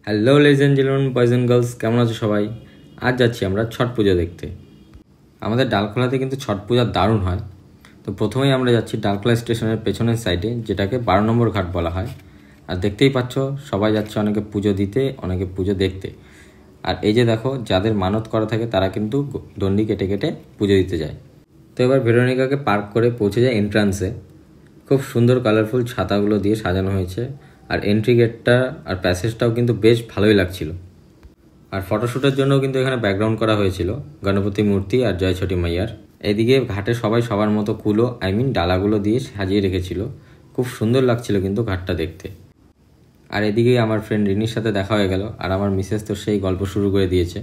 Hello ladies and gentleman, boys and girls, কেমন আছো সবাই? আজ যাচ্ছি আমরা ছট পুজো দেখতে। আমাদের ডালখোলাতে কিন্তু ছট পূজা দারুণ হয়। তো প্রথমেই আমরা যাচ্ছি ডালখোলা স্টেশনের পেছনের সাইডে, যেটাকে 12 নম্বর ঘাট বলা হয়। আর দেখতেই পাচ্ছ সবাই যাচ্ছে, অনেকে পুজো দিতে, অনেকে পুজো দেখতে। আর এই যে দেখো, যাদের মানত করা থাকে তারা কিন্তু দণ্ডি কেটে কেটে পুজো দিতে যায়। তো এবার ভেরোনিকাকে পার্ক করে পৌঁছে যায় এন্ট্রান্সে। খুব সুন্দর কালারফুল ছাতাগুলো দিয়ে সাজানো হয়েছে। আর এন্ট্রি গেটটা আর প্যাসেজটাও কিন্তু বেশ ভালোই লাগছিল। আর ফটোশ্যুটের জন্য কিন্তু এখানে ব্যাকগ্রাউন্ড করা হয়েছিল গণপতি মূর্তি আর জয় ছটি মাইয়ার। এদিকে ঘাটে সবাই সবার মতো কুলো ডালাগুলো দিয়ে সাজিয়ে রেখেছিল। খুব সুন্দর লাগছিল কিন্তু ঘাটটা দেখতে। আর এদিকেই আমার ফ্রেন্ড রিনির সাথে দেখা হয়ে গেল, আর আমার মিসেস তো সেই গল্প শুরু করে দিয়েছে।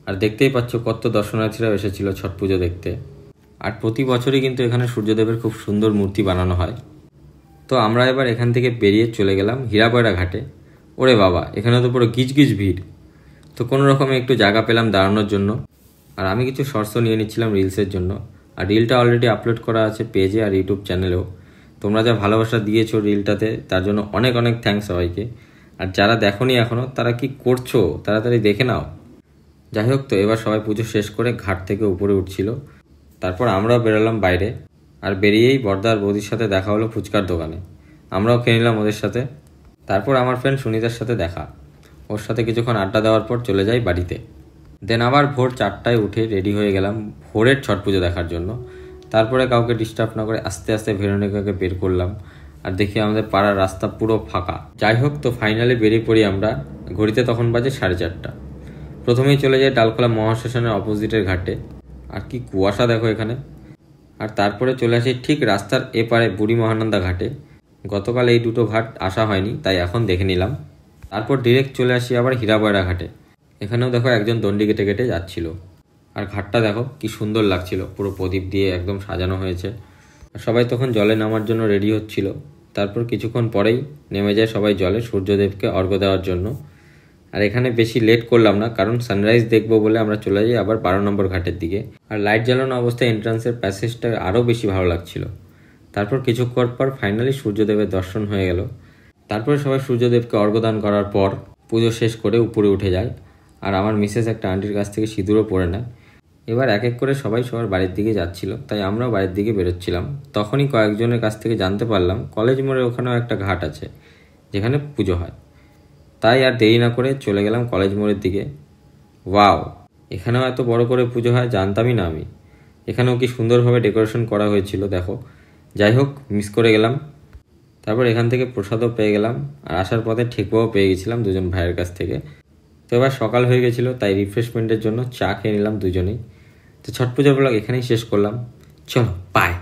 আর দেখতেই পাচ্ছ কত দর্শনার্থীরাও এসেছিল ছট পুজো দেখতে। আর প্রতি বছরই কিন্তু এখানে সূর্যদেবের খুব সুন্দর মূর্তি বানানো হয়। তো আমরা এবার এখান থেকে বেরিয়ে চলে গেলাম হীরাবয়রা ঘাটে। ওরে বাবা, এখানে তো পুরো গিজগিজ ভিড়। তো কোনো রকমে একটু জায়গা পেলাম দাঁড়ানোর জন্য। আর আমি কিছু শর্টসও নিয়ে নিচ্ছিলাম রিলসের জন্য। আর রিলটা অলরেডি আপলোড করা আছে পেজে আর ইউটিউব চ্যানেলেও। তোমরা যা ভালোবাসা দিয়েছো রিলটাতে, তার জন্য অনেক অনেক থ্যাঙ্কস সবাইকে। আর যারা দেখোনি এখনও, তারা কি করছো, তাড়াতাড়ি দেখে নাও। যাই হোক, তো এবার সবাই পুজো শেষ করে ঘাট থেকে উপরে উঠছিল। তারপর আমরাও বেরোলাম বাইরে। আর বেরিয়েই বর্দার বৌদির সাথে দেখা হলো ফুচকার দোকানে। আমরাও খেয়ে নিলাম ওদের সাথে। তারপর আমার ফ্রেন্ড সুনিতার সাথে দেখা। ওর সাথে কিছুক্ষণ আড্ডা দেওয়ার পর চলে যাই বাড়িতে। দেন আবার ভোর 4টায় উঠে রেডি হয়ে গেলাম ভোরের ছট পুজো দেখার জন্য। তারপরে কাউকে ডিস্টার্ব না করে আস্তে আস্তে ভেরোনিকাকে বের করলাম। আর দেখি আমাদের পাড়ার রাস্তা পুরো ফাঁকা। যাই হোক, তো ফাইনালি বেরিয়ে পড়ি আমরা। ঘড়িতে তখন বাজে 4:30। প্রথমেই চলে যাই ডালখোলা মহাশ্মশানের অপোজিটের ঘাটে। আর কি কুয়াশা দেখো এখানে। আর তারপরে চলে আসি ঠিক রাস্তার এপারে বুড়ি মহানন্দা ঘাটে। গতকাল এই দুটো ঘাট আসা হয়নি, তাই এখন দেখে নিলাম। তারপর ডিরেক্ট চলে আসি আবার হীরাবয়রা ঘাটে। এখানেও দেখো একজন দণ্ডি কেটে কেটে যাচ্ছিল। আর ঘাটটা দেখো কি সুন্দর লাগছিল, পুরো প্রদীপ দিয়ে একদম সাজানো হয়েছে। আর সবাই তখন জলে নামার জন্য রেডি হচ্ছিল। তারপর কিছুক্ষণ পরেই নেমে যায় সবাই জলে সূর্যদেবকে অর্ঘ্য দেওয়ার জন্য। আর এখানে বেশি লেট করলাম না, কারণ সানরাইজ দেখবো বলে আমরা চলে যাই আবার 12 নম্বর ঘাটের দিকে। আর লাইট জ্বালানো অবস্থায় এন্ট্রান্সের প্যাসেজটা আরও বেশি ভালো লাগছিল। তারপর কিছুক্ষণ পর ফাইনালি সূর্যদেবের দর্শন হয়ে গেল। তারপরে সবাই সূর্যদেবকে অর্ঘ্যদান করার পর পুজো শেষ করে উপরে উঠে যায়। আর আমার মিসেস একটা আন্টির কাছ থেকে সিঁদুরও পরে নেয়। এবার এক এক করে সবাই সবার বাড়ির দিকে যাচ্ছিল, তাই আমরাও বাড়ির দিকে বেরোচ্ছিলাম। তখনই কয়েকজনের কাছ থেকে জানতে পারলাম কলেজ মোড়ে ওখানেও একটা ঘাট আছে যেখানে পুজো হয়। তাই আর দেরি না করে চলে গেলাম কলেজ মোড়ের দিকে। ওয়াও, এখানেও এত বড় করে পুজো হয় জানতামই না আমি। এখানেও কি সুন্দরভাবে ডেকোরেশন করা হয়েছিল দেখো। যাই হোক, মিস করে গেলাম। তারপর এখান থেকে প্রসাদও পেয়ে গেলাম। আর আসার পথে ঠেকুয়াও পেয়ে গেছিলাম দুজন ভাইয়ের কাছ থেকে। তো এবার সকাল হয়ে গেছিলো, তাই রিফ্রেশমেন্টের জন্য চা খেয়ে নিলাম দুজনেই। তো ছট পুজোর ব্লগ এখানেই শেষ করলাম। চলো, বাই।